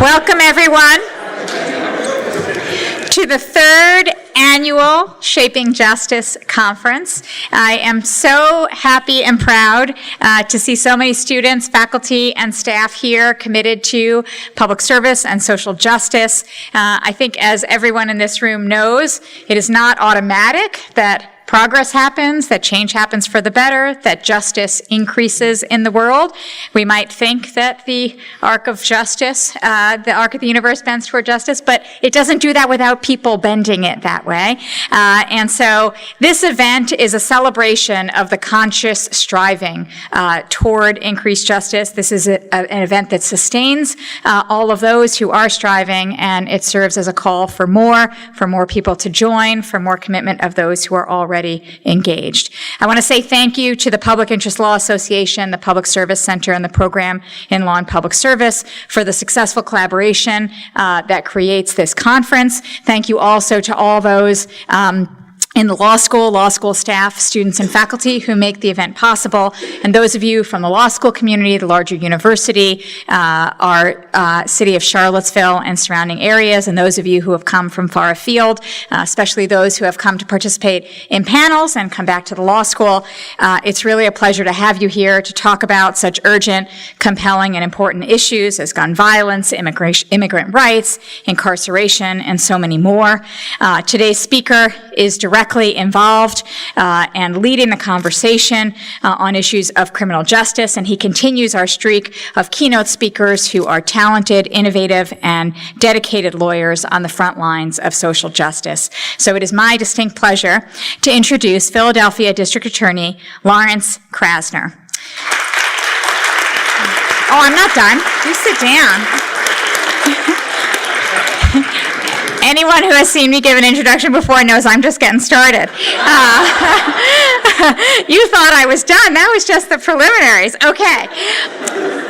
Welcome, everyone, to the third annual Shaping Justice Conference. I am so happy and proud to see so many students, faculty, and staff here committed to public service and social justice. I think, as everyone in this room knows, it is not automatic that progress happens, that change happens for the better, that justice increases in the world. We might think that the arc of justice, the arc of the universe bends toward justice, but it doesn't do that without people bending it that way. And so this event is a celebration of the conscious striving toward increased justice. This is an event that sustains all of those who are striving, and it serves as a call for more people to join, for more commitment of those who are already engaged. I want to say thank you to the Public Interest Law Association, the Public Service Center, and the Program in Law and Public Service for the successful collaboration that creates this conference. Thank you also to all those in the law school staff, students, and faculty who make the event possible, and those of you from the law school community, the larger university, our city of Charlottesville and surrounding areas, and those of you who have come from far afield, especially those who have come to participate in panels and come back to the law school. It's really a pleasure to have you here to talk about such urgent, compelling, and important issues as gun violence, immigrant rights, incarceration, and so many more. Today's speaker is directly involved and leading the conversation on issues of criminal justice, and he continues our streak of keynote speakers who are talented, innovative, and dedicated lawyers on the front lines of social justice. So it is my distinct pleasure to introduce Philadelphia District Attorney Lawrence Krasner. Oh, I'm not done. You sit down. Anyone who has seen me give an introduction before knows I'm just getting started. You thought I was done. That was just the preliminaries. Okay.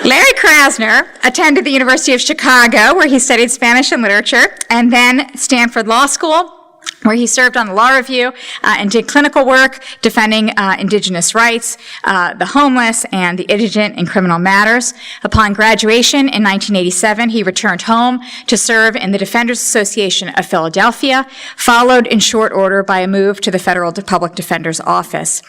Larry Krasner attended the University of Chicago, where he studied Spanish and literature, and then Stanford Law School, where he served on the law review and did clinical work defending indigenous rights, the homeless, and the indigent in criminal matters. Upon graduation in 1987, he returned home to serve in the Defenders Association of Philadelphia, followed in short order by a move to the Federal Public Defender's Office.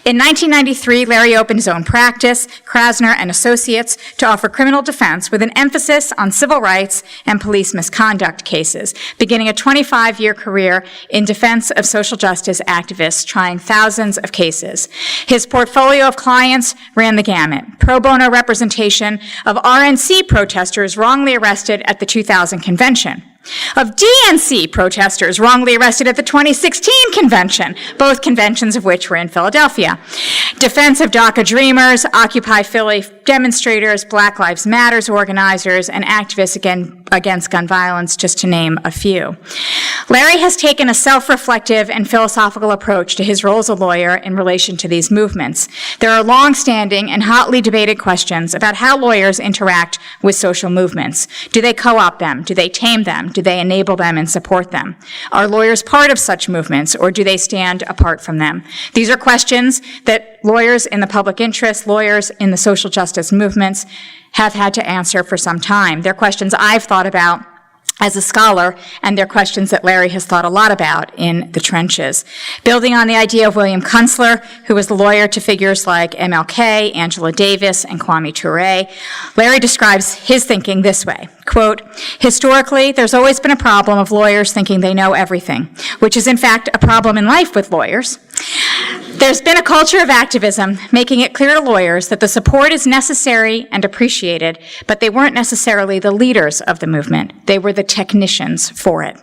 In 1993, Larry opened his own practice, Krasner and Associates, to offer criminal defense with an emphasis on civil rights and police misconduct cases, beginning a 25-year career in defense of social justice activists, trying thousands of cases. His portfolio of clients ran the gamut: pro bono representation of RNC protesters wrongly arrested at the 2000 convention, of DNC protesters wrongly arrested at the 2016 convention, both conventions of which were in Philadelphia, defense of DACA Dreamers, Occupy Philly demonstrators, Black Lives Matters organizers, and activists against gun violence, just to name a few. Larry has taken a self-reflective and philosophical approach to his role as a lawyer in relation to these movements. There are long-standing and hotly debated questions about how lawyers interact with social movements. Do they co-opt them? Do they tame them? Do they enable them and support them? Are lawyers part of such movements, or do they stand apart from them? These are questions that lawyers in the public interest, lawyers in the social justice movements have had to answer for some time. They're questions I've thought about as a scholar, and they're questions that Larry has thought a lot about in the trenches. Building on the idea of William Kunstler, who was the lawyer to figures like MLK, Angela Davis, and Kwame Ture, Larry describes his thinking this way, quote, "Historically, there's always been a problem of lawyers thinking they know everything, which is in fact a problem in life with lawyers. There's been a culture of activism making it clear to lawyers that the support is necessary and appreciated, but they weren't necessarily the leaders of the movement. They were the technicians for it."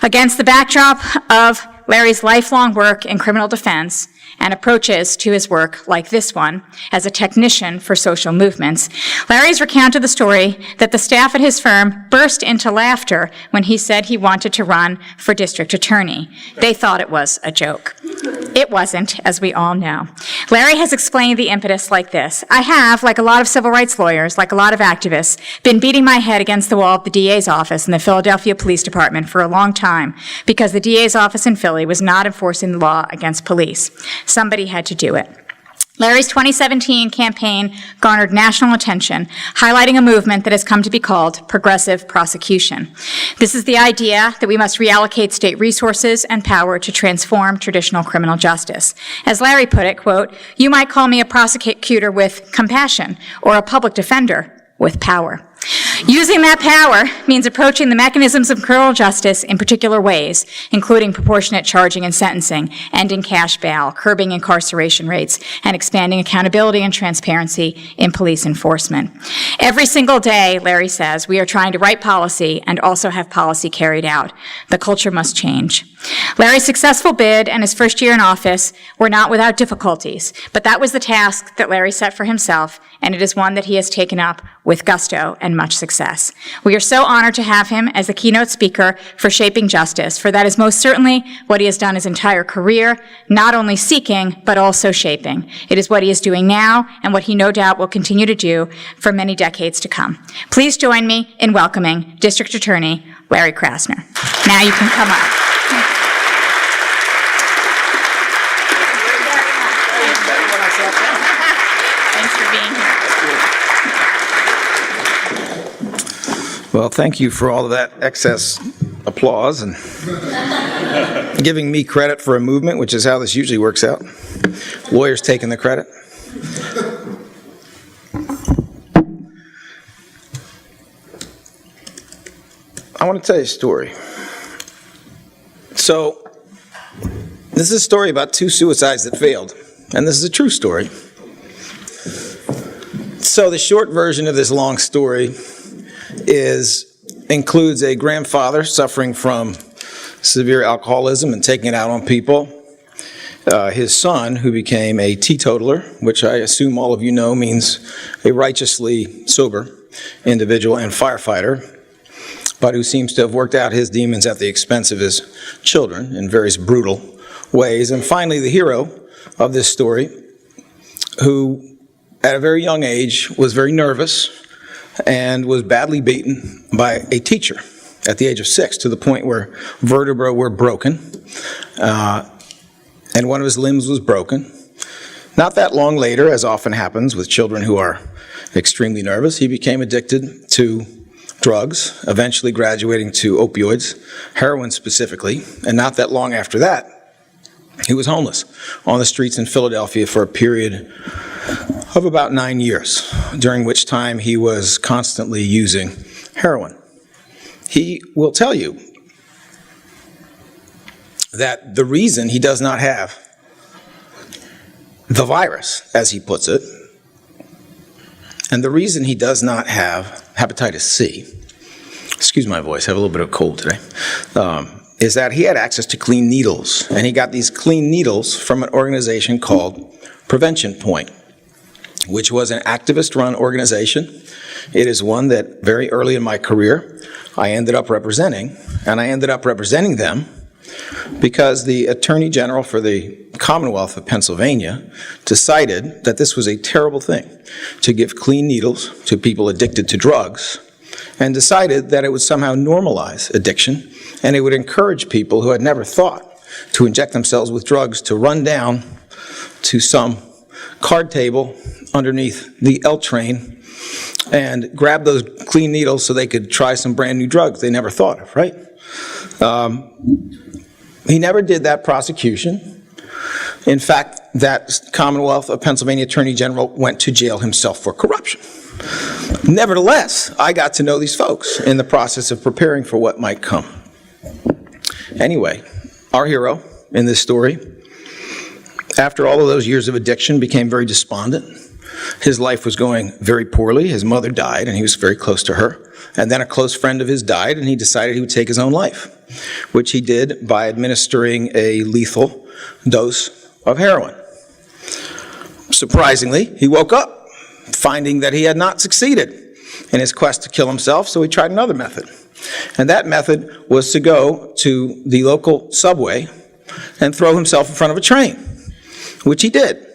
Against the backdrop of Larry's lifelong work in criminal defense and approaches to his work like this one as a technician for social movements, Larry's recounted the story that the staff at his firm burst into laughter when he said he wanted to run for district attorney. They thought it was a joke. It wasn't, as we all know. Larry has explained the impetus like this: "I have, like a lot of civil rights lawyers, like a lot of activists, been beating my head against the wall of the DA's office in the Philadelphia Police Department for a long time because the DA's office in Philly was not enforcing the law against police. Somebody had to do it. Larry's 2017 campaign garnered national attention, highlighting a movement that has come to be called progressive prosecution. This is the idea that we must reallocate state resources and power to transform traditional criminal justice. As Larry put it, quote, "You might call me a prosecutor with compassion or a public defender with power." Using that power means approaching the mechanisms of criminal justice in particular ways, including proportionate charging and sentencing, ending cash bail, curbing incarceration rates, and expanding accountability and transparency in police enforcement. Every single day, Larry says, we are trying to write policy and also have policy carried out. The culture must change. Larry's successful bid and his first year in office were not without difficulties, but that was the task that Larry set for himself, and it is one that he has taken up with gusto and much success. We are so honored to have him as the keynote speaker for Shaping Justice, for that is most certainly what he has done his entire career, not only seeking, but also shaping. It is what he is doing now and what he no doubt will continue to do for many decades to come. Please join me in welcoming District Attorney Larry Krasner. Now you can come up. Thanks for being here. Well, thank you for all of that excess applause and giving me credit for a movement, which is how this usually works out. Lawyers taking the credit. I want to tell you a story. So, this is a story about two suicides that failed, and this is a true story. So the short version of this long story includes a grandfather suffering from severe alcoholism and taking it out on people, his son who became a teetotaler, which I assume all of you know means a righteously sober individual and firefighter, but who seems to have worked out his demons at the expense of his children in various brutal ways. And finally, the hero of this story, who at a very young age was very nervous and was badly beaten by a teacher at the age of 6 to the point where vertebrae were broken and one of his limbs was broken. Not that long later, as often happens with children who are extremely nervous, he became addicted to drugs, eventually graduating to opioids, heroin specifically, and not that long after that, he was homeless on the streets in Philadelphia for a period of about 9 years, during which time he was constantly using heroin. He will tell you that the reason he does not have the virus, as he puts it, and the reason he does not have hepatitis C, excuse my voice, I have a little bit of a cold today, is that he had access to clean needles, and he got these clean needles from an organization called Prevention Point, which was an activist-run organization. It is one that very early in my career I ended up representing, and I ended up representing them because the Attorney General for the Commonwealth of Pennsylvania decided that this was a terrible thing to give clean needles to people addicted to drugs, and decided that it would somehow normalize addiction, and it would encourage people who had never thought to inject themselves with drugs to run down to some card table underneath the L train and grab those clean needles so they could try some brand new drugs they never thought of, right? He never did that prosecution. In fact, that Commonwealth of Pennsylvania Attorney General went to jail himself for corruption. Nevertheless, I got to know these folks in the process of preparing for what might come. Anyway, our hero in this story, after all of those years of addiction, became very despondent. His life was going very poorly. His mother died, and he was very close to her. And then a close friend of his died, and he decided he would take his own life, which he did by administering a lethal dose of heroin. Surprisingly, he woke up finding that he had not succeeded in his quest to kill himself, so he tried another method. And that method was to go to the local subway and throw himself in front of a train, which he did,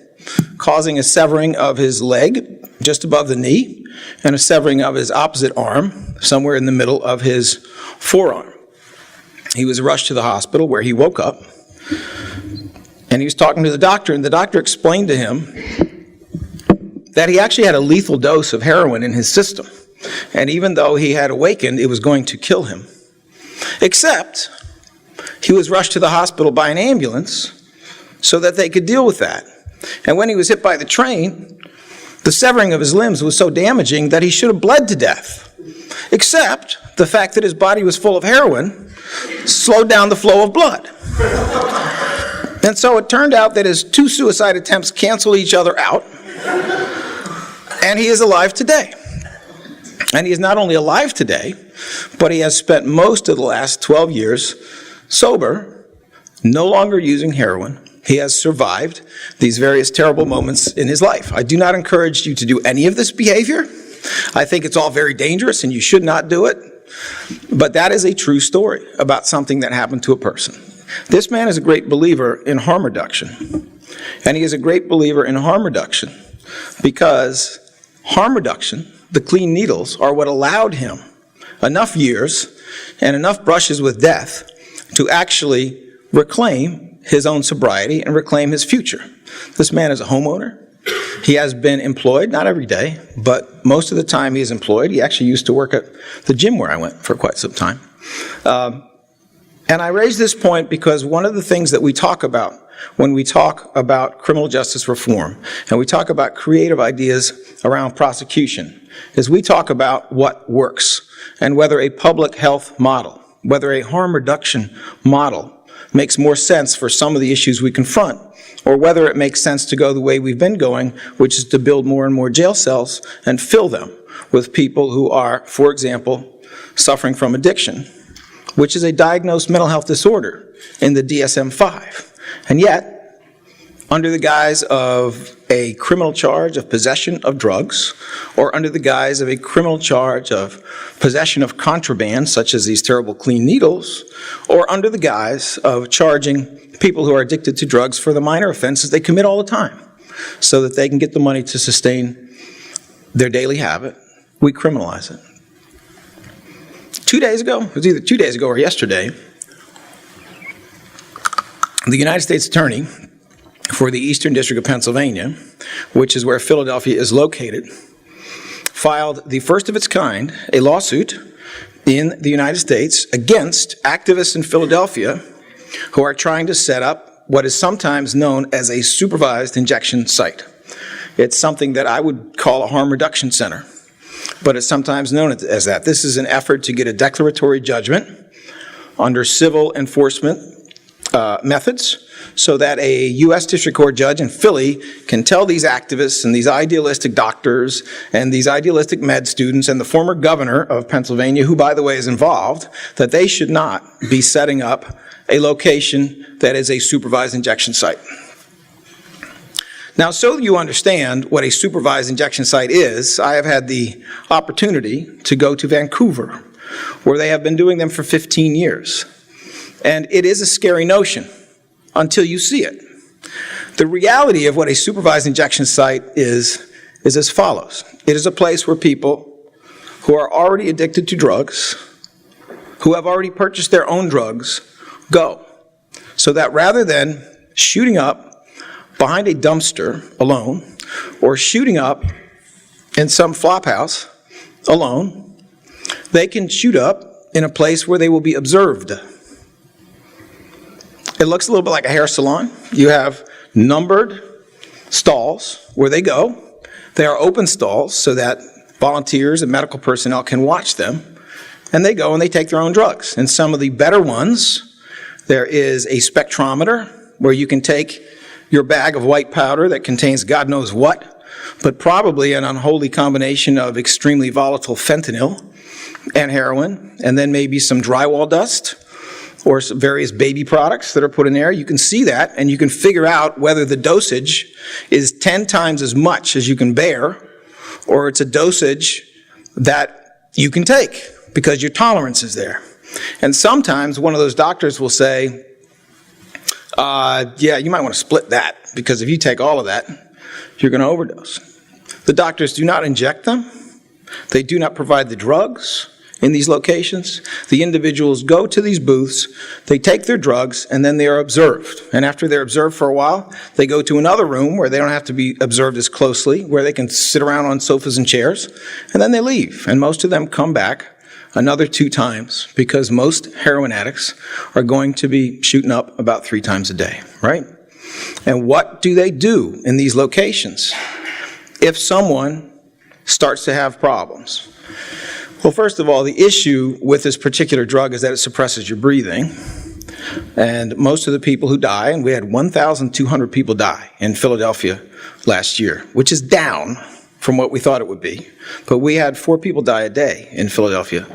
causing a severing of his leg just above the knee and a severing of his opposite arm somewhere in the middle of his forearm. He was rushed to the hospital where he woke up, and he was talking to the doctor, and the doctor explained to him that he actually had a lethal dose of heroin in his system. And even though he had awakened, it was going to kill him. Except he was rushed to the hospital by an ambulance so that they could deal with that. And when he was hit by the train, the severing of his limbs was so damaging that he should have bled to death. Except the fact that his body was full of heroin slowed down the flow of blood. And so it turned out that his 2 suicide attempts canceled each other out, and he is alive today. And he is not only alive today, but he has spent most of the last 12 years sober, no longer using heroin. He has survived these various terrible moments in his life. I do not encourage you to do any of this behavior. I think it's all very dangerous and you should not do it. But that is a true story about something that happened to a person. This man is a great believer in harm reduction. And he is a great believer in harm reduction because harm reduction, the clean needles, are what allowed him enough years and enough brushes with death to actually reclaim his own sobriety and reclaim his future. This man is a homeowner. He has been employed, not every day, but most of the time he is employed. He actually used to work at the gym where I went for quite some time. And I raise this point because one of the things that we talk about when we talk about criminal justice reform and we talk about creative ideas around prosecution is we talk about what works and whether a public health model, whether a harm reduction model makes more sense for some of the issues we confront, or whether it makes sense to go the way we've been going, which is to build more and more jail cells and fill them with people who are, for example, suffering from addiction, which is a diagnosed mental health disorder in the DSM-5. And yet, under the guise of a criminal charge of possession of drugs, or under the guise of a criminal charge of possession of contraband, such as these terrible clean needles, or under the guise of charging people who are addicted to drugs for the minor offenses they commit all the time, so that they can get the money to sustain their daily habit, we criminalize it. 2 days ago, it was either 2 days ago or yesterday, the United States Attorney for the Eastern District of Pennsylvania, which is where Philadelphia is located, filed the first of its kind, a lawsuit in the United States against activists in Philadelphia who are trying to set up what is sometimes known as a supervised injection site. It's something that I would call a harm reduction center, but it's sometimes known as that. This is an effort to get a declaratory judgment under civil enforcement methods so that a U.S. District Court judge in Philly can tell these activists and these idealistic doctors and these idealistic med students and the former governor of Pennsylvania, who, by the way, is involved, that they should not be setting up a location that is a supervised injection site. Now, so you understand what a supervised injection site is, I have had the opportunity to go to Vancouver, where they have been doing them for 15 years. And it is a scary notion until you see it. The reality of what a supervised injection site is as follows. It is a place where people who are already addicted to drugs, who have already purchased their own drugs, go. So that rather than shooting up behind a dumpster alone, or shooting up in some flop house alone, they can shoot up in a place where they will be observed. It looks a little bit like a hair salon. You have numbered stalls where they go. They are open stalls so that volunteers and medical personnel can watch them, and they go and they take their own drugs. In some of the better ones, there is a spectrometer where you can take your bag of white powder that contains God knows what, but probably an unholy combination of extremely volatile fentanyl and heroin, and then maybe some drywall dust or some various baby products that are put in there. You can see that, and you can figure out whether the dosage is 10 times as much as you can bear, or it's a dosage that you can take because your tolerance is there. And sometimes one of those doctors will say, yeah, you might want to split that, because if you take all of that, you're going to overdose. The doctors do not inject them. They do not provide the drugs. in these locations, the individuals go to these booths, they take their drugs, and then they are observed. And after they're observed for a while, they go to another room where they don't have to be observed as closely, where they can sit around on sofas and chairs, and then they leave. And most of them come back another 2 times, because most heroin addicts are going to be shooting up about 3 times a day, right? And what do they do in these locations if someone starts to have problems? Well, first of all, the issue with this particular drug is that it suppresses your breathing. And most of the people who die, and we had 1,200 people die in Philadelphia last year, which is down from what we thought it would be. But we had 4 people die a day in Philadelphia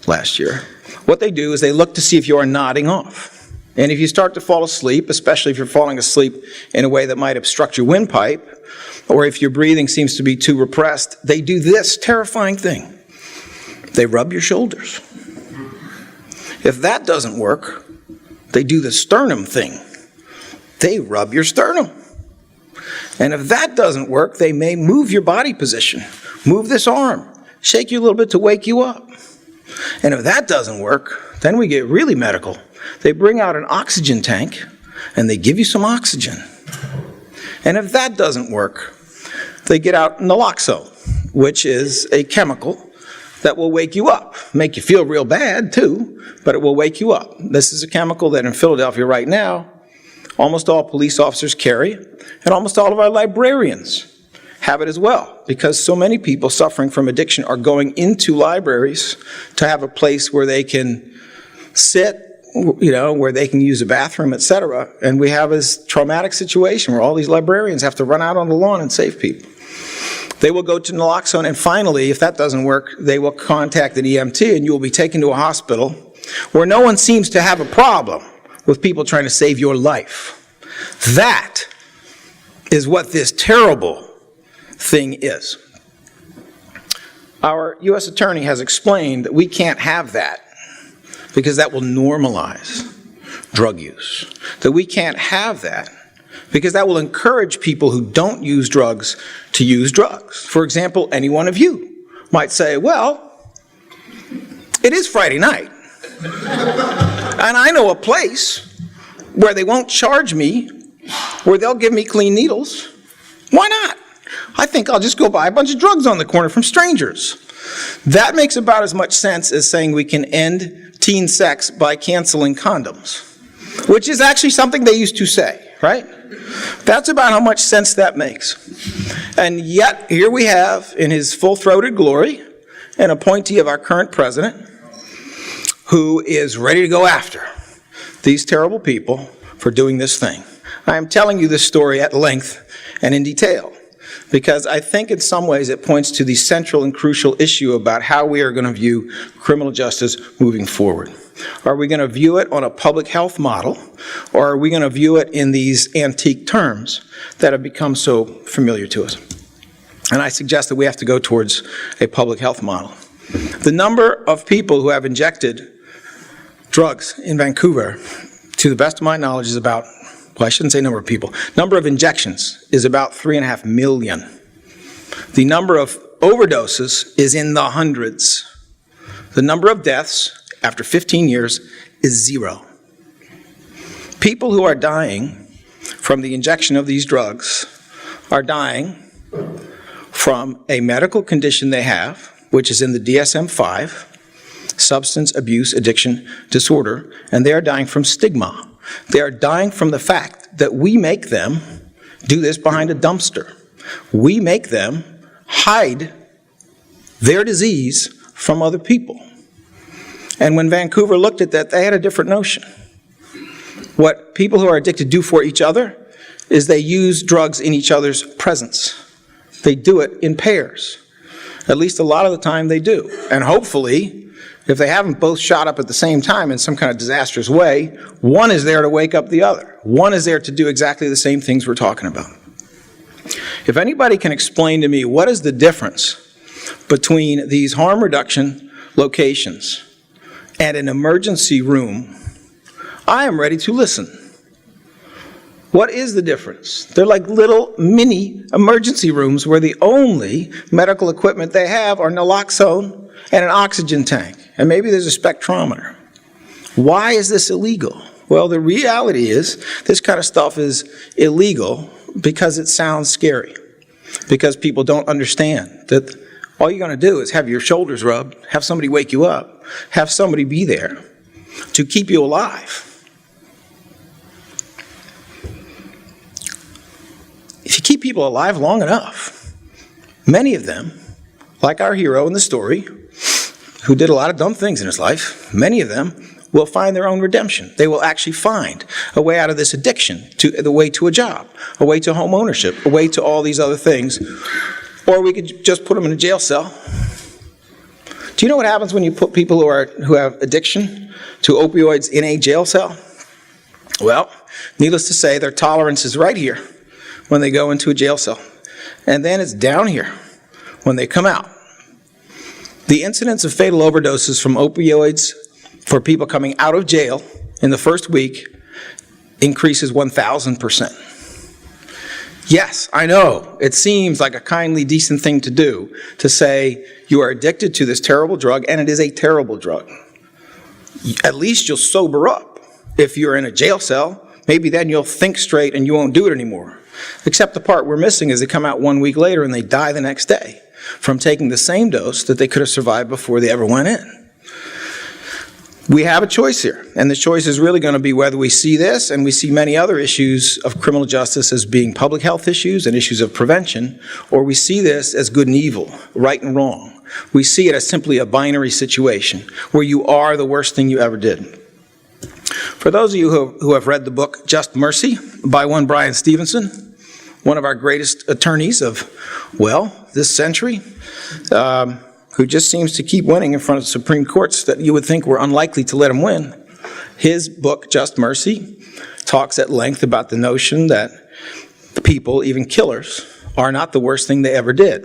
last year. What they do is they look to see if you are nodding off. And if you start to fall asleep, especially if you're falling asleep in a way that might obstruct your windpipe, or if your breathing seems to be too repressed, they do this terrifying thing. They rub your shoulders. If that doesn't work, they do the sternum thing. They rub your sternum. And if that doesn't work, they may move your body position, move this arm, shake you a little bit to wake you up. And if that doesn't work, then we get really medical. They bring out an oxygen tank and they give you some oxygen. And if that doesn't work, they get out naloxone, which is a chemical that will wake you up. Make you feel real bad too, but it will wake you up. This is a chemical that in Philadelphia right now, almost all police officers carry, and almost all of our librarians have it as well, because so many people suffering from addiction are going into libraries to have a place where they can sit, where they can use a bathroom, etc. And we have this traumatic situation where all these librarians have to run out on the lawn and save people. They will go to naloxone, and finally, if that doesn't work, they will contact an EMT, and you will be taken to a hospital where no one seems to have a problem with people trying to save your life. That is what this terrible thing is. Our U.S. Attorney has explained that we can't have that because that will normalize drug use. That we can't have that because that will encourage people who don't use drugs to use drugs. For example, any one of you might say, well, it is Friday night, and I know a place where they won't charge me, where they'll give me clean needles. Why not? I think I'll just go buy a bunch of drugs on the corner from strangers. That makes about as much sense as saying we can end teen sex by canceling condoms, which is actually something they used to say, right? That's about how much sense that makes. And yet, here we have, in his full-throated glory, an appointee of our current president who is ready to go after these terrible people for doing this thing. I am telling you this story at length and in detail because I think in some ways it points to the central and crucial issue about how we are going to view criminal justice moving forward. Are we going to view it on a public health model, or are we going to view it in these antique terms that have become so familiar to us? And I suggest that we have to go towards a public health model. The number of people who have injected drugs in Vancouver, to the best of my knowledge, is about, well, I shouldn't say number of people. Number of injections is about 3.5 million. The number of overdoses is in the hundreds. The number of deaths after 15 years is 0. People who are dying from the injection of these drugs are dying from a medical condition they have, which is in the DSM-5, substance abuse addiction disorder, and they are dying from stigma. They are dying from the fact that we make them do this behind a dumpster. We make them hide their disease from other people. And when Vancouver looked at that, they had a different notion. What people who are addicted do for each other is they use drugs in each other's presence. They do it in pairs. At least a lot of the time they do. And hopefully, if they haven't both shot up at the same time in some kind of disastrous way, one is there to wake up the other. One is there to do exactly the same things we're talking about. If anybody can explain to me what is the difference between these harm reduction locations and an emergency room, I am ready to listen. What is the difference? They're like little mini emergency rooms where the only medical equipment they have are naloxone and an oxygen tank. and maybe there's a spectrometer. Why is this illegal? Well, the reality is this kind of stuff is illegal because it sounds scary, because people don't understand that all you're going to do is have your shoulders rubbed, have somebody wake you up, have somebody be there to keep you alive. If you keep people alive long enough, many of them, like our hero in the story, who did a lot of dumb things in his life, many of them will find their own redemption. They will actually find a way out of this addiction, the way to a job, a way to home ownership, a way to all these other things. Or we could just put them in a jail cell. Do you know what happens when you put people who have addiction to opioids in a jail cell? Well, needless to say, their tolerance is right here when they go into a jail cell. And then it's down here when they come out. The incidence of fatal overdoses from opioids for people coming out of jail in the first week increases 1,000%. Yes, I know, it seems like a kindly, decent thing to do to say you are addicted to this terrible drug, and it is a terrible drug. At least you'll sober up. If you're in a jail cell, maybe then you'll think straight and you won't do it anymore. Except the part we're missing is they come out 1 week later and they die the next day from taking the same dose that they could have survived before they ever went in. We have a choice here, and the choice is really going to be whether we see this and we see many other issues of criminal justice as being public health issues and issues of prevention, or we see this as good and evil, right and wrong. We see it as simply a binary situation where you are the worst thing you ever did. For those of you who have read the book Just Mercy by one Brian Stevenson, one of our greatest attorneys of, well, this century, who just seems to keep winning in front of Supreme Courts that you would think were unlikely to let him win. His book, Just Mercy, talks at length about the notion that people, even killers, are not the worst thing they ever did.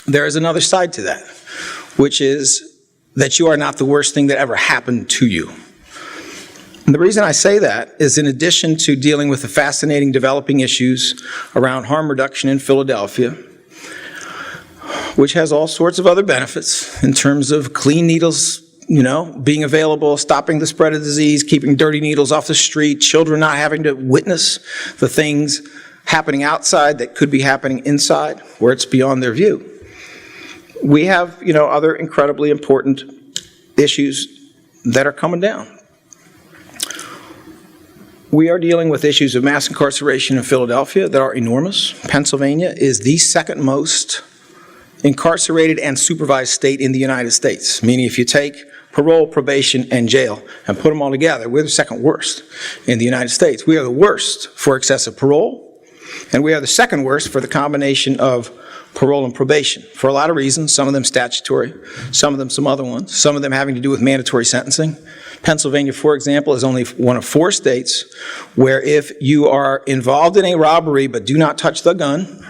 There is another side to that, which is that you are not the worst thing that ever happened to you. And the reason I say that is in addition to dealing with the fascinating developing issues around harm reduction in Philadelphia, which has all sorts of other benefits in terms of clean needles, being available, stopping the spread of disease, keeping dirty needles off the street, children not having to witness the things happening outside that could be happening inside where it's beyond their view. We have, other incredibly important issues that are coming down. We are dealing with issues of mass incarceration in Philadelphia that are enormous. Pennsylvania is the second most incarcerated and supervised state in the United States, meaning if you take parole, probation, and jail and put them all together, we're the second worst in the United States. We are the worst for excessive parole, and we are the second worst for the combination of parole and probation for a lot of reasons, some of them statutory, some of them some other ones, some of them having to do with mandatory sentencing. Pennsylvania, for example, is only one of 4 states where if you are involved in a robbery but do not touch the gun,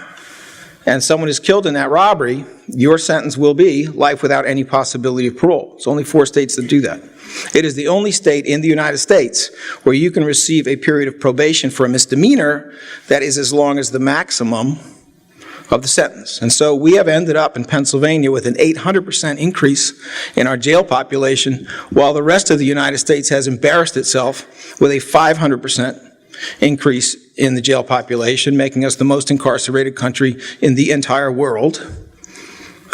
and someone is killed in that robbery, your sentence will be life without any possibility of parole. It's only 4 states that do that. It is the only state in the United States where you can receive a period of probation for a misdemeanor that is as long as the maximum of the sentence. And so we have ended up in Pennsylvania with an 800% increase in our jail population, while the rest of the United States has embarrassed itself with a 500% increase in the jail population, making us the most incarcerated country in the entire world,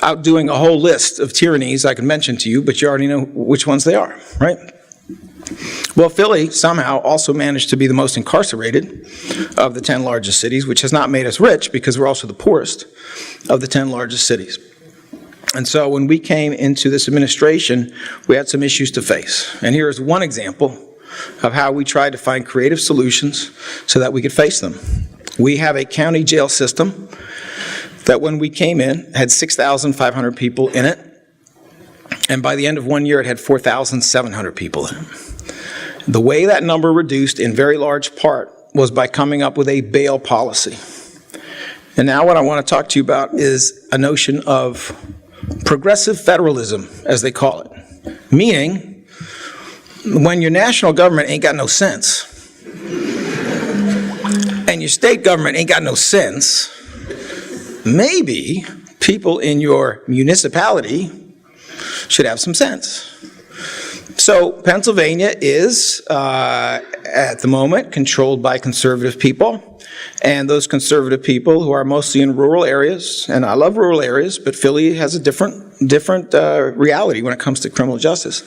outdoing a whole list of tyrannies I can mention to you, but you already know which ones they are, right? Well, Philly somehow also managed to be the most incarcerated of the 10 largest cities, which has not made us rich because we're also the poorest of the 10 largest cities. And so when we came into this administration, we had some issues to face. And here is one example of how we tried to find creative solutions so that we could face them. We have a county jail system that when we came in had 6,500 people in it, and by the end of 1 year it had 4,700 people in it. The way that number reduced in very large part was by coming up with a bail policy. And now what I want to talk to you about is a notion of progressive federalism, as they call it, meaning when your national government ain't got no sense, and your state government ain't got no sense, maybe people in your municipality should have some sense. So Pennsylvania is, at the moment, controlled by conservative people. And those conservative people who are mostly in rural areas, and I love rural areas, but Philly has a different reality when it comes to criminal justice.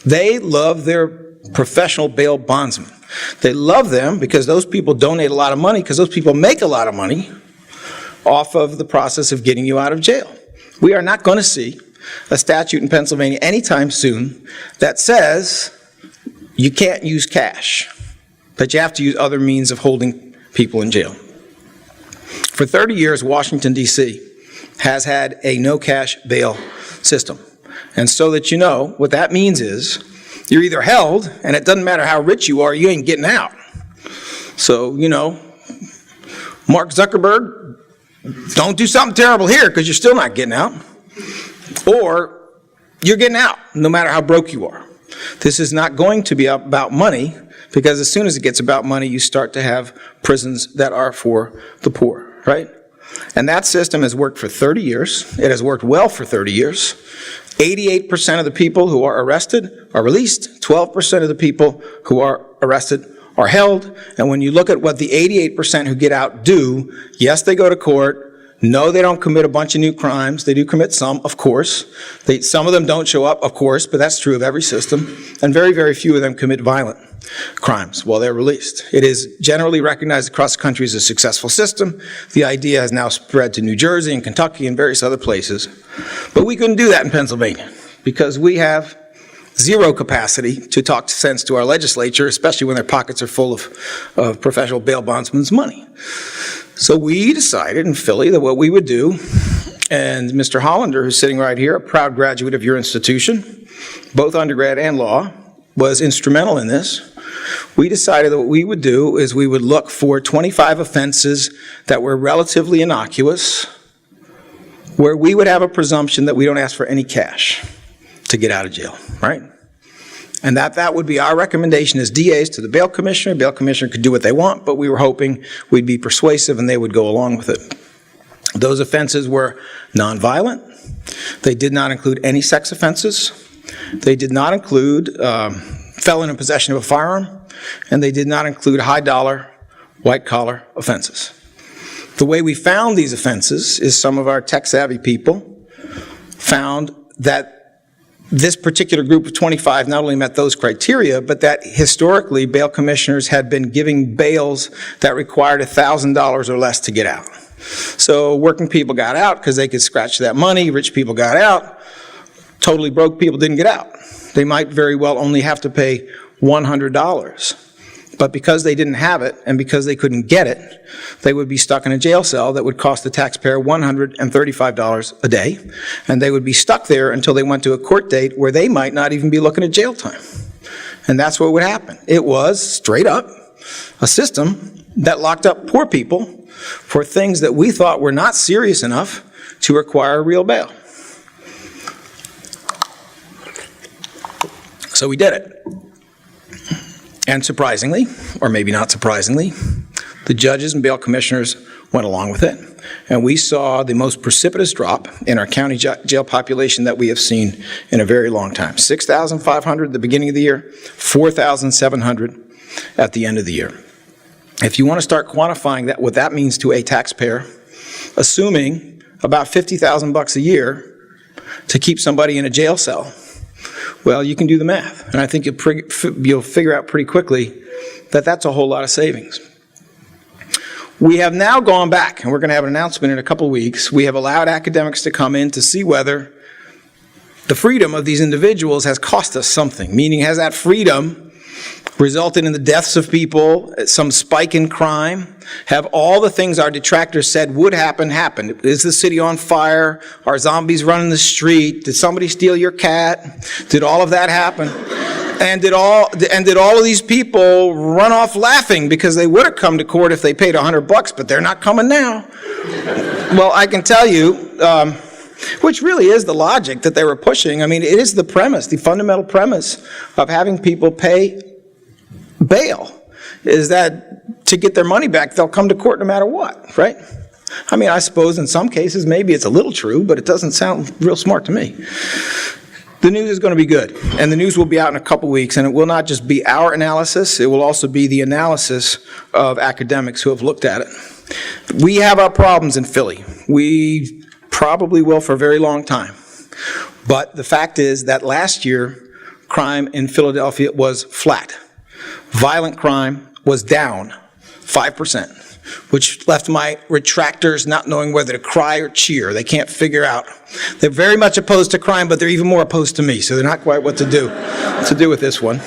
They love their professional bail bondsmen. They love them because those people donate a lot of money, because those people make a lot of money off of the process of getting you out of jail. We are not going to see a statute in Pennsylvania anytime soon that says you can't use cash, that you have to use other means of holding people in jail. For 30 years, Washington, D.C. has had a no-cash bail system. And so that you know, what that means is you're either held, and it doesn't matter how rich you are, you ain't getting out. So, you know, Mark Zuckerberg, don't do something terrible here because you're still not getting out. Or you're getting out, no matter how broke you are. This is not going to be about money, because as soon as it gets about money, you start to have prisons that are for the poor, right? And that system has worked for 30 years. It has worked well for 30 years. 88% of the people who are arrested are released. 12% of the people who are arrested are held. And when you look at what the 88% who get out do, yes, they go to court. No, they don't commit a bunch of new crimes. They do commit some, of course. Some of them don't show up, of course, but that's true of every system. And very, very few of them commit violent crimes while they're released. It is generally recognized across the country as a successful system. The idea has now spread to New Jersey and Kentucky and various other places. But we couldn't do that in Pennsylvania because we have zero capacity to talk sense to our legislature, especially when their pockets are full of professional bail bondsmen's money. So we decided in Philly that what we would do, and Mr. Hollander, who's sitting right here, a proud graduate of your institution, both undergrad and law, was instrumental in this. We decided that what we would do is we would look for 25 offenses that were relatively innocuous, where we would have a presumption that we don't ask for any cash to get out of jail, right? And that would be our recommendation as DAs to the bail commissioner. Bail commissioner could do what they want, but we were hoping we'd be persuasive and they would go along with it. Those offenses were nonviolent. They did not include any sex offenses. They did not include felon in possession of a firearm. And they did not include high-dollar, white-collar offenses. The way we found these offenses is some of our tech-savvy people found that this particular group of 25 not only met those criteria, but that historically bail commissioners had been giving bails that required $1,000 or less to get out. So working people got out because they could scratch that money, rich people got out, totally broke people didn't get out. They might very well only have to pay $100. But because they didn't have it and because they couldn't get it, they would be stuck in a jail cell that would cost the taxpayer $135 a day. And they would be stuck there until they went to a court date where they might not even be looking at jail time. And that's what would happen. It was, straight up, a system that locked up poor people for things that we thought were not serious enough to require real bail. So we did it. And surprisingly, or maybe not surprisingly, the judges and bail commissioners went along with it. And we saw the most precipitous drop in our county jail population that we have seen in a very long time. 6,500 at the beginning of the year, 4,700 at the end of the year. If you want to start quantifying that, what that means to a taxpayer, assuming about $50,000 a year to keep somebody in a jail cell, well, you can do the math. And I think you'll figure out pretty quickly that that's a whole lot of savings. We have now gone back, and we're going to have an announcement in a couple weeks. We have allowed academics to come in to see whether the freedom of these individuals has cost us something, meaning has that freedom resulted in the deaths of people, some spike in crime? Have all the things our detractors said would happen happened? Is the city on fire? Are zombies running the street? Did somebody steal your cat? Did all of that happen? And did all of these people run off laughing because they would have come to court if they paid $100, but they're not coming now? Well, I can tell you, which really is the logic that they were pushing. I mean, it is the premise, the fundamental premise of having people pay bail, is that to get their money back, they'll come to court no matter what, right? I mean, I suppose in some cases maybe it's a little true, but it doesn't sound real smart to me. The news is going to be good, and the news will be out in a couple weeks, and it will not just be our analysis, it will also be the analysis of academics who have looked at it. We have our problems in Philly. We probably will for a very long time. But the fact is that last year, crime in Philadelphia was flat. Violent crime was down 5%. Which left my retractors not knowing whether to cry or cheer. They can't figure out. They're very much opposed to crime, but they're even more opposed to me, so they're not quite what to do with this one.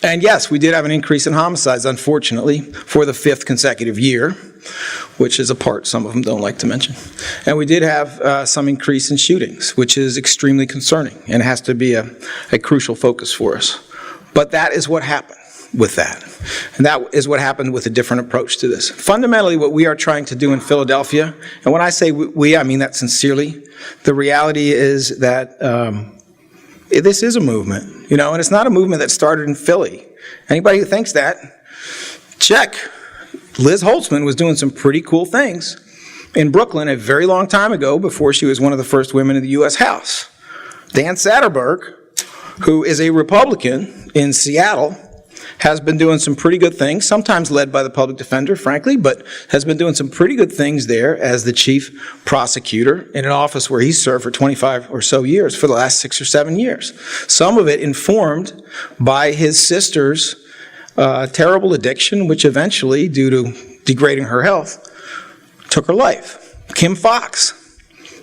And yes, we did have an increase in homicides, unfortunately, for the 5th consecutive year, which is a part some of them don't like to mention. And we did have some increase in shootings, which is extremely concerning and has to be a crucial focus for us. But that is what happened with that. And that is what happened with a different approach to this. Fundamentally, what we are trying to do in Philadelphia, and when I say we, I mean that sincerely, the reality is that this is a movement, and it's not a movement that started in Philly. Anybody who thinks that, check. Liz Holtzman was doing some pretty cool things in Brooklyn a very long time ago before she was one of the first women in the U.S. House. Dan Satterberg, who is a Republican in Seattle, has been doing some pretty good things, sometimes led by the public defender, frankly, but has been doing some pretty good things there as the chief prosecutor in an office where he's served for 25 or so years, for the last 6 or 7 years. Some of it informed by his sister's terrible addiction, which eventually, due to degrading her health, took her life. Kim Fox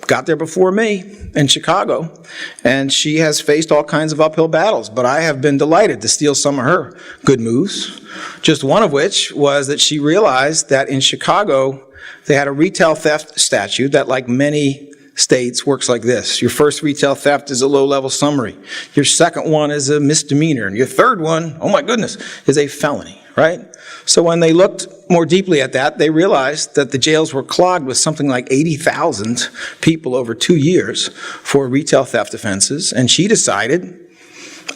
got there before me in Chicago, and she has faced all kinds of uphill battles, but I have been delighted to steal some of her good moves, just one of which was that she realized that in Chicago they had a retail theft statute that, like many states, works like this. Your first retail theft is a low-level summary. Your second one is a misdemeanor. And your third one, oh my goodness, is a felony, right? So when they looked more deeply at that, they realized that the jails were clogged with something like 80,000 people over 2 years for retail theft offenses. And she decided,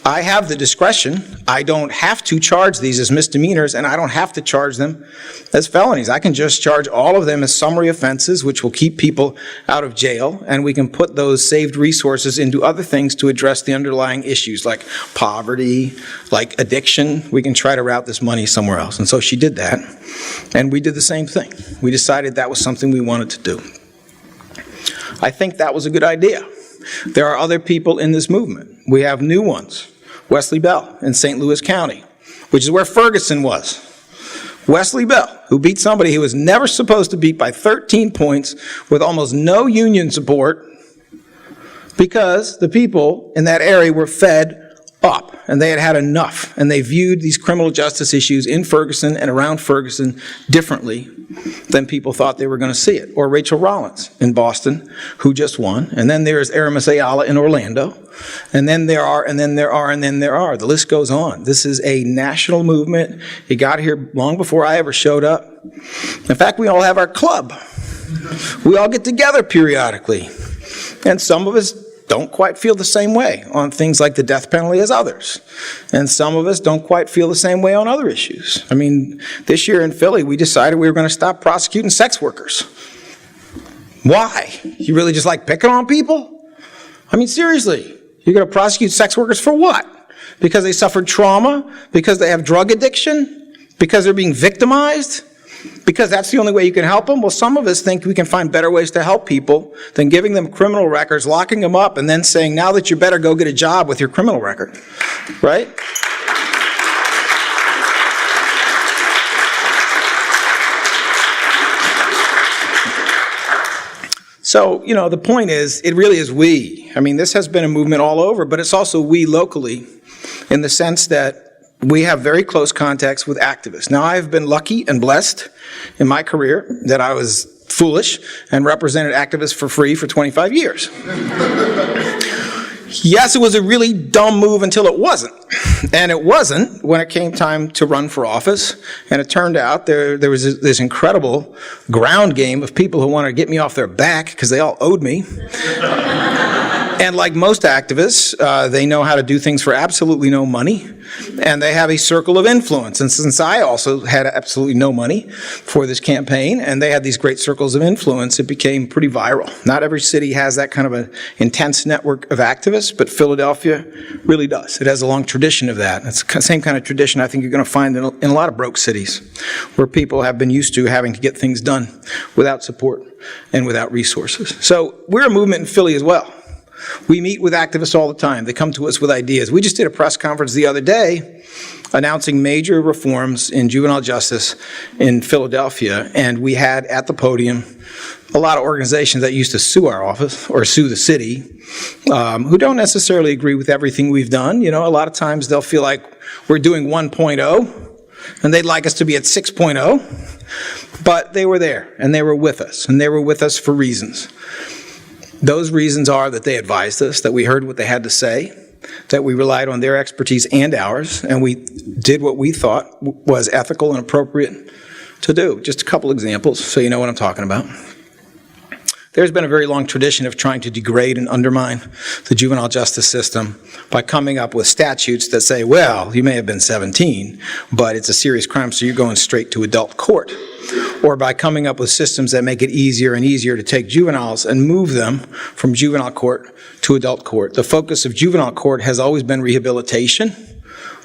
I have the discretion. I don't have to charge these as misdemeanors, and I don't have to charge them as felonies. I can just charge all of them as summary offenses, which will keep people out of jail, and we can put those saved resources into other things to address the underlying issues like poverty, like addiction. We can try to route this money somewhere else. And so she did that, and we did the same thing. We decided that was something we wanted to do. I think that was a good idea. There are other people in this movement. We have new ones. Wesley Bell in St. Louis County, which is where Ferguson was. Wesley Bell, who beat somebody he was never supposed to beat by 13 points with almost no union support because the people in that area were fed up and they had had enough, and they viewed these criminal justice issues in Ferguson and around Ferguson differently than people thought they were going to see it. Or Rachel Rollins in Boston, who just won. And then there's Aramis Ayala in Orlando. And then there are, and then there are, and then there are. The list goes on. This is a national movement. It got here long before I ever showed up. In fact, we all have our club. We all get together periodically. And some of us don't quite feel the same way on things like the death penalty as others. And some of us don't quite feel the same way on other issues. I mean, this year in Philly, we decided we were going to stop prosecuting sex workers. Why? You really just like picking on people? I mean, seriously, you're going to prosecute sex workers for what? Because they suffered trauma? Because they have drug addiction? Because they're being victimized? Because that's the only way you can help them? Well, some of us think we can find better ways to help people than giving them criminal records, locking them up, and then saying, now that you better go get a job with your criminal record, right? So, the point is, it really is we. I mean, this has been a movement all over, but it's also we locally in the sense that we have very close contacts with activists. Now, I've been lucky and blessed in my career that I was foolish and represented activists for free for 25 years. Yes, it was a really dumb move until it wasn't. And it wasn't when it came time to run for office. And it turned out there was this incredible ground game of people who wanted to get me off their back because they all owed me. And like most activists, they know how to do things for absolutely no money, and they have a circle of influence. And since I also had absolutely no money for this campaign, and they had these great circles of influence, it became pretty viral. Not every city has that kind of an intense network of activists, but Philadelphia really does. It has a long tradition of that. It's the same kind of tradition I think you're going to find in a lot of broke cities, where people have been used to having to get things done without support and without resources. So we're a movement in Philly as well. We meet with activists all the time. They come to us with ideas. We just did a press conference the other day announcing major reforms in juvenile justice in Philadelphia, and we had at the podium a lot of organizations that used to sue our office or sue the city, who don't necessarily agree with everything we've done. You know, a lot of times they'll feel like we're doing 1.0 and they'd like us to be at 6.0, but they were there and they were with us, and they were with us for reasons. Those reasons are that they advised us, that we heard what they had to say, that we relied on their expertise and ours, and we did what we thought was ethical and appropriate to do. Just a couple examples so you know what I'm talking about. There's been a very long tradition of trying to degrade and undermine the juvenile justice system by coming up with statutes that say, well, you may have been 17, but it's a serious crime, so you're going straight to adult court. Or by coming up with systems that make it easier and easier to take juveniles and move them from juvenile court to adult court. The focus of juvenile court has always been rehabilitation,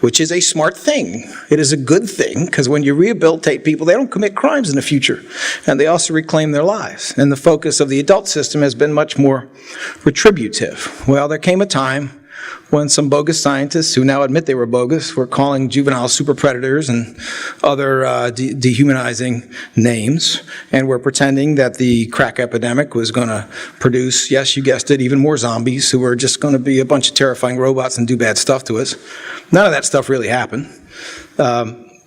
which is a smart thing. It is a good thing, because when you rehabilitate people, they don't commit crimes in the future, and they also reclaim their lives. And the focus of the adult system has been much more retributive. Well, there came a time when some bogus scientists, who now admit they were bogus, were calling juveniles super predators and other dehumanizing names, and were pretending that the crack epidemic was going to produce, yes, you guessed it, even more zombies who were just going to be a bunch of terrifying robots and do bad stuff to us. None of that stuff really happened.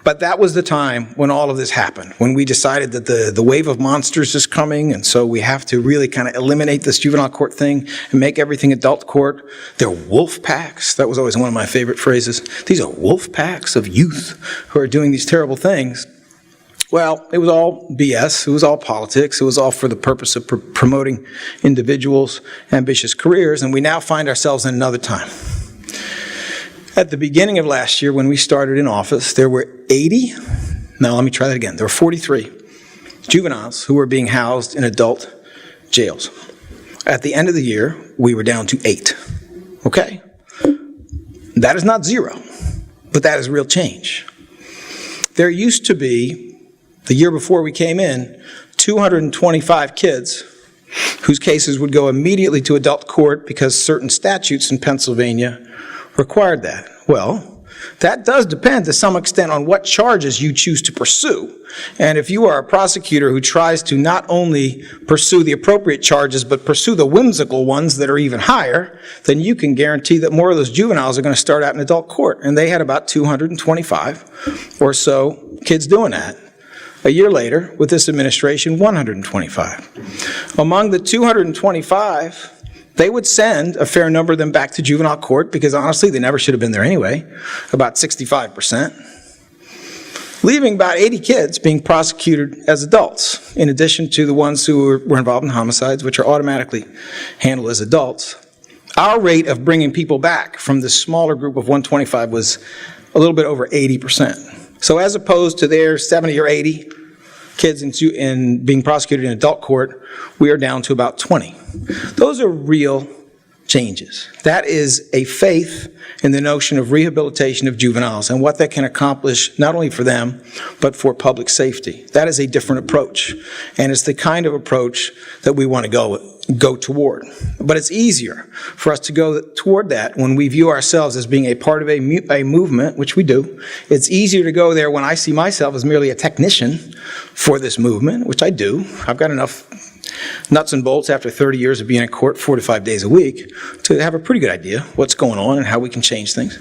But that was the time when all of this happened, when we decided that the wave of monsters is coming, and so we have to really kind of eliminate this juvenile court thing and make everything adult court. They're wolf packs. That was always one of my favorite phrases. These are wolf packs of youth who are doing these terrible things. Well, it was all BS. It was all politics. It was all for the purpose of promoting individuals' ambitious careers, and we now find ourselves in another time. At the beginning of last year, when we started in office, there were 43 juveniles who were being housed in adult jails. At the end of the year, we were down to 8. Okay? That is not 0, but that is real change. There used to be, the year before we came in, 225 kids whose cases would go immediately to adult court because certain statutes in Pennsylvania required that. Well, that does depend to some extent on what charges you choose to pursue. And if you are a prosecutor who tries to not only pursue the appropriate charges, but pursue the whimsical ones that are even higher, then you can guarantee that more of those juveniles are going to start out in adult court. And they had about 225 or so kids doing that. A year later, with this administration, 125. Among the 225, they would send a fair number of them back to juvenile court because, honestly, they never should have been there anyway, about 65%, leaving about 80 kids being prosecuted as adults, in addition to the ones who were involved in homicides, which are automatically handled as adults. Our rate of bringing people back from this smaller group of 125 was a little bit over 80%. So as opposed to their 70 or 80 kids in being prosecuted in adult court, we are down to about 20. Those are real changes. That is a faith in the notion of rehabilitation of juveniles and what that can accomplish not only for them, but for public safety. That is a different approach, and it's the kind of approach that we want to go toward. But it's easier for us to go toward that when we view ourselves as being a part of a movement, which we do. It's easier to go there when I see myself as merely a technician for this movement, which I do. I've got enough nuts and bolts after 30 years of being in court 4 to 5 days a week to have a pretty good idea what's going on and how we can change things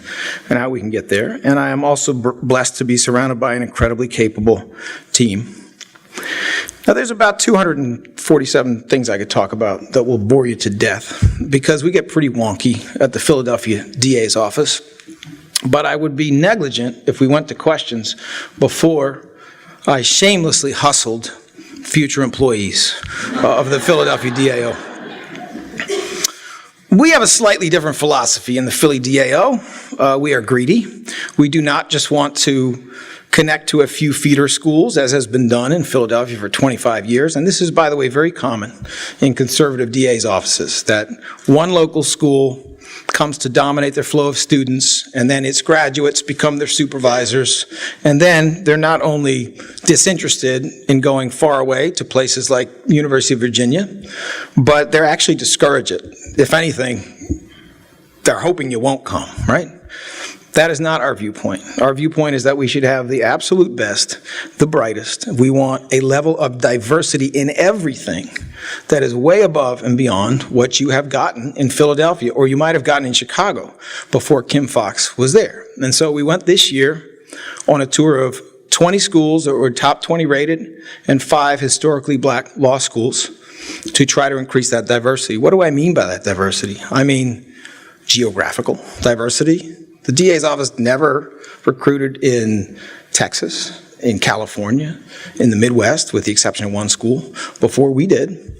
and how we can get there. And I am also blessed to be surrounded by an incredibly capable team. Now, there's about 247 things I could talk about that will bore you to death because we get pretty wonky at the Philadelphia DA's office. But I would be negligent if we went to questions before I shamelessly hustled future employees of the Philadelphia DAO. We have a slightly different philosophy in the Philly DAO. We are greedy. We do not just want to connect to a few feeder schools, as has been done in Philadelphia for 25 years. And this is, by the way, very common in conservative DA's offices, that one local school comes to dominate their flow of students, and then its graduates become their supervisors. And then they're not only disinterested in going far away to places like University of Virginia, but they're actually discourage it. If anything, they're hoping you won't come, right? That is not our viewpoint. Our viewpoint is that we should have the absolute best, the brightest. We want a level of diversity in everything that is way above and beyond what you have gotten in Philadelphia, or you might have gotten in Chicago before Kim Foxx was there. And so we went this year on a tour of 20 schools that were top 20 rated and 5 historically black law schools to try to increase that diversity. What do I mean by that diversity? I mean geographical diversity. The DA's office never recruited in Texas, in California, in the Midwest, with the exception of one school, before we did.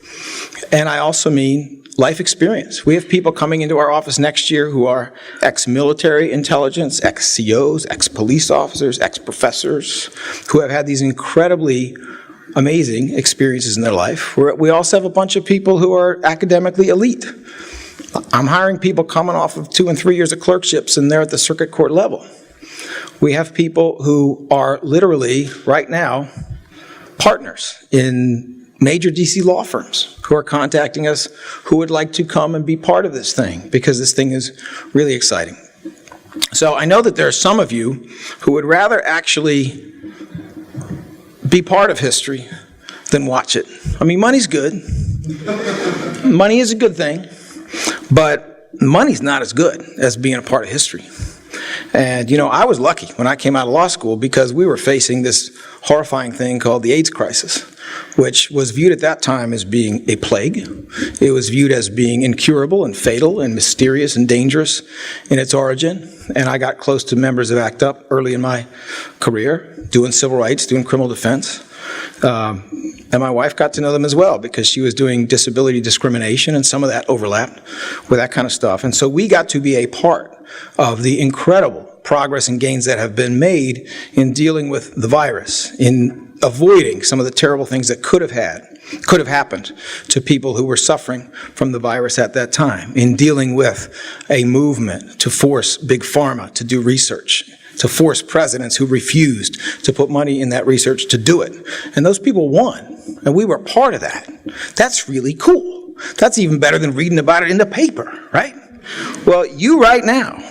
And I also mean life experience. We have people coming into our office next year who are ex-military intelligence, ex-COs, ex-police officers, ex-professors, who have had these incredibly amazing experiences in their life. We also have a bunch of people who are academically elite. I'm hiring people coming off of 2 and 3 years of clerkships, and they're at the circuit court level. We have people who are literally, right now, partners in major DC law firms who are contacting us who would like to come and be part of this thing, because this thing is really exciting. So I know that there are some of you who would rather actually be part of history than watch it. I mean, money's good. Money is a good thing. But money's not as good as being a part of history. And, you know, I was lucky when I came out of law school because we were facing this horrifying thing called the AIDS crisis, which was viewed at that time as being a plague. It was viewed as being incurable and fatal and mysterious and dangerous in its origin. And I got close to members of ACT UP early in my career, doing civil rights, doing criminal defense. And my wife got to know them as well because she was doing disability discrimination, and some of that overlapped with that kind of stuff. And so we got to be a part of the incredible progress and gains that have been made in dealing with the virus, in avoiding some of the terrible things that could have happened to people who were suffering from the virus at that time, in dealing with a movement to force Big Pharma to do research, to force presidents who refused to put money in that research to do it. And those people won, and we were part of that. That's really cool. That's even better than reading about it in the paper, right? Well, you right now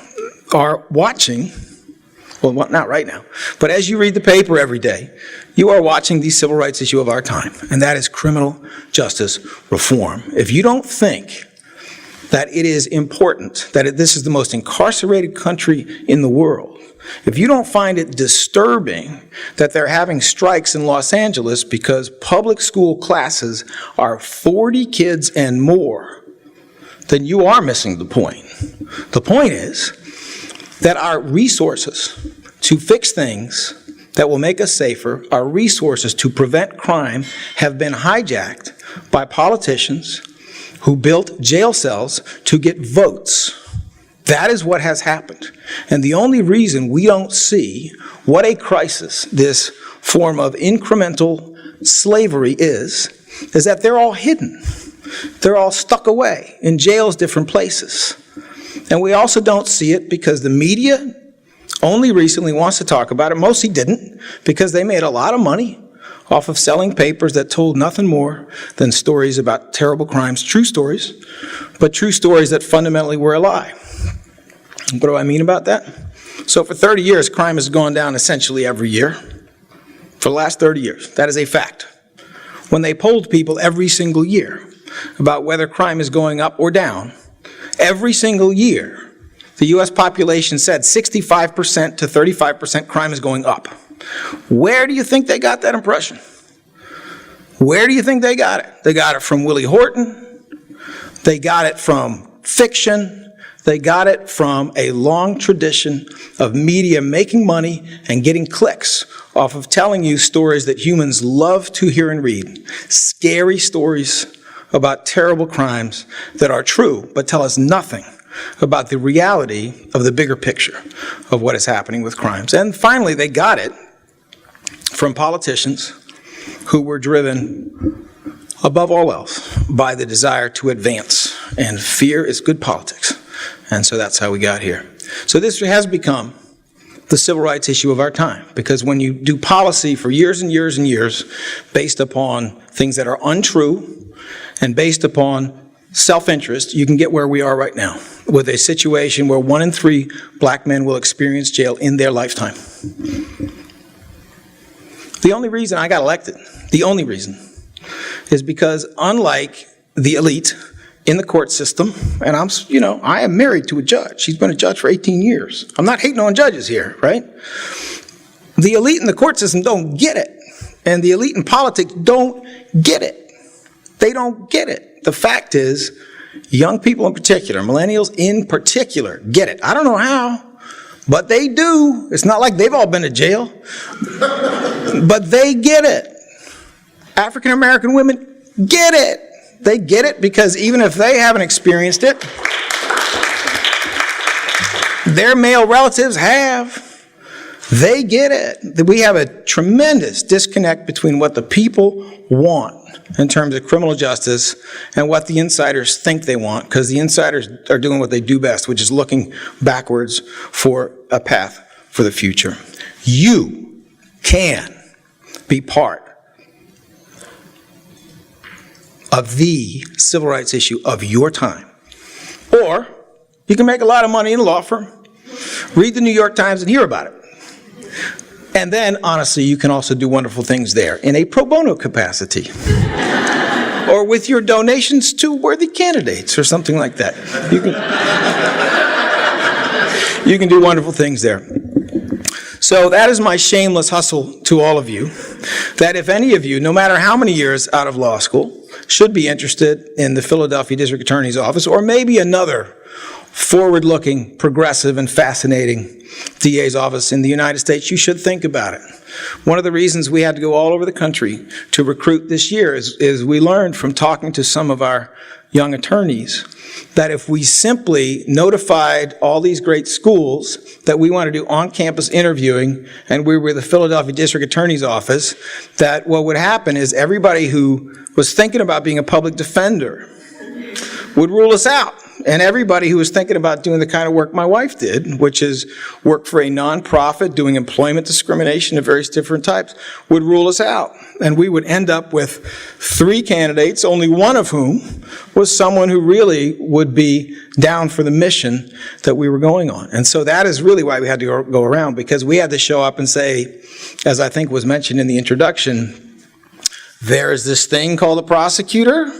are watching, well, not right now, but as you read the paper every day, you are watching the civil rights issue of our time, and that is criminal justice reform. If you don't think that it is important, that this is the most incarcerated country in the world, if you don't find it disturbing that they're having strikes in Los Angeles because public school classes are 40 kids and more, then you are missing the point. The point is that our resources to fix things that will make us safer, our resources to prevent crime, have been hijacked by politicians who built jail cells to get votes. That is what has happened. And the only reason we don't see what a crisis this form of incremental slavery is that they're all hidden. They're all stuck away in jails, different places. And we also don't see it because the media only recently wants to talk about it. Mostly didn't, because they made a lot of money off of selling papers that told nothing more than stories about terrible crimes, true stories, but true stories that fundamentally were a lie. What do I mean about that? So for 30 years, crime has gone down essentially every year. For the last 30 years. That is a fact. When they polled people every single year about whether crime is going up or down, every single year, the U.S. population said 65% to 35% crime is going up. Where do you think they got that impression? Where do you think they got it? They got it from Willie Horton. They got it from fiction. They got it from a long tradition of media making money and getting clicks off of telling you stories that humans love to hear and read. Scary stories about terrible crimes that are true, but tell us nothing about the reality of the bigger picture of what is happening with crimes. And finally, they got it from politicians who were driven, above all else, by the desire to advance. And fear is good politics. And so that's how we got here. So this has become the civil rights issue of our time, because when you do policy for years and years and years based upon things that are untrue and based upon self-interest, you can get where we are right now, with a situation where 1 in 3 black men will experience jail in their lifetime. The only reason I got elected, the only reason, is because unlike the elite in the court system, and I am married to a judge. She's been a judge for 18 years. I'm not hating on judges here, right? The elite in the court system don't get it. And the elite in politics don't get it. They don't get it. The fact is, young people in particular, millennials in particular, get it. I don't know how, but they do. It's not like they've all been to jail, but they get it. African American women get it. They get it because even if they haven't experienced it, their male relatives have. They get it. We have a tremendous disconnect between what the people want in terms of criminal justice and what the insiders think they want, because the insiders are doing what they do best, which is looking backwards for a path for the future. You can be part of the civil rights issue of your time. Or you can make a lot of money in a law firm, read the New York Times and hear about it. And then, honestly, you can also do wonderful things there in a pro bono capacity. Or with your donations to worthy candidates or something like that. You can do wonderful things there. So that is my shameless hustle to all of you, that if any of you, no matter how many years out of law school, should be interested in the Philadelphia District Attorney's Office, or maybe another forward-looking, progressive, and fascinating DA's office in the United States, you should think about it. One of the reasons we had to go all over the country to recruit this year is we learned from talking to some of our young attorneys that if we simply notified all these great schools that we want to do on-campus interviewing and we were the Philadelphia District Attorney's Office, that what would happen is everybody who was thinking about being a public defender would rule us out. And everybody who was thinking about doing the kind of work my wife did, which is work for a nonprofit doing employment discrimination of various different types, would rule us out. And we would end up with 3 candidates, only one of whom was someone who really would be down for the mission that we were going on. And so that is really why we had to go around, because we had to show up and say, as I think was mentioned in the introduction, there is this thing called a prosecutor,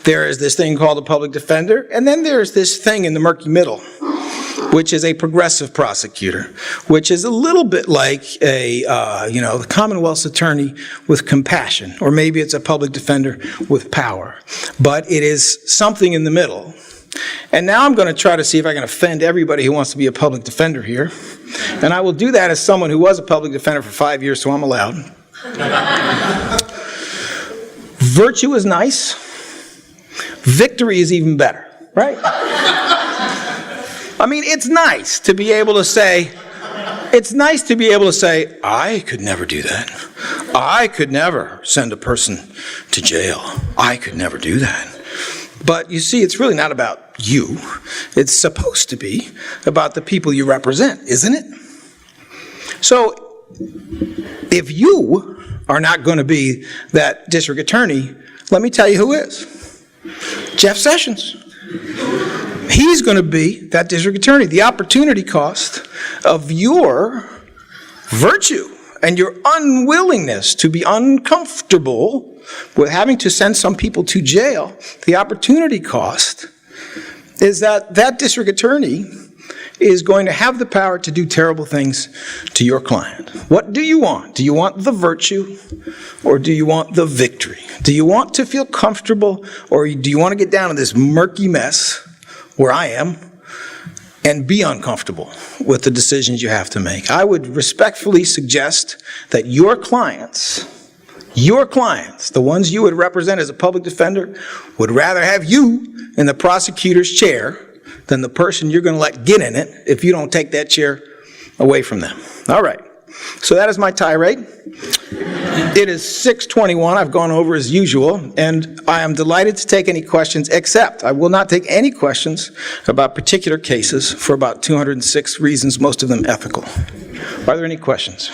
there is this thing called a public defender, and then there's this thing in the murky middle, which is a progressive prosecutor, which is a little bit like the Commonwealth's attorney with compassion, or maybe it's a public defender with power. But it is something in the middle. And now I'm going to try to see if I can offend everybody who wants to be a public defender here. And I will do that as someone who was a public defender for 5 years, so I'm allowed. Virtue is nice. Victory is even better, right? I mean, it's nice to be able to say, I could never do that. I could never send a person to jail. I could never do that. But you see, it's really not about you. It's supposed to be about the people you represent, isn't it? So, if you are not going to be that district attorney, let me tell you who is. Jeff Sessions. He's going to be that district attorney. The opportunity cost of your virtue and your unwillingness to be uncomfortable with having to send some people to jail, the opportunity cost is that that district attorney is going to have the power to do terrible things to your client. What do you want? Do you want the virtue or do you want the victory? Do you want to feel comfortable or do you want to get down in this murky mess where I am and be uncomfortable with the decisions you have to make? I would respectfully suggest that your clients your clients, the ones you would represent as a public defender, would rather have you in the prosecutor's chair than the person you're going to let get in it if you don't take that chair away from them. All right. So that is my tirade. It is 6:21. I've gone over as usual, and I am delighted to take any questions, except I will not take any questions about particular cases for about 206 reasons, most of them ethical. Are there any questions?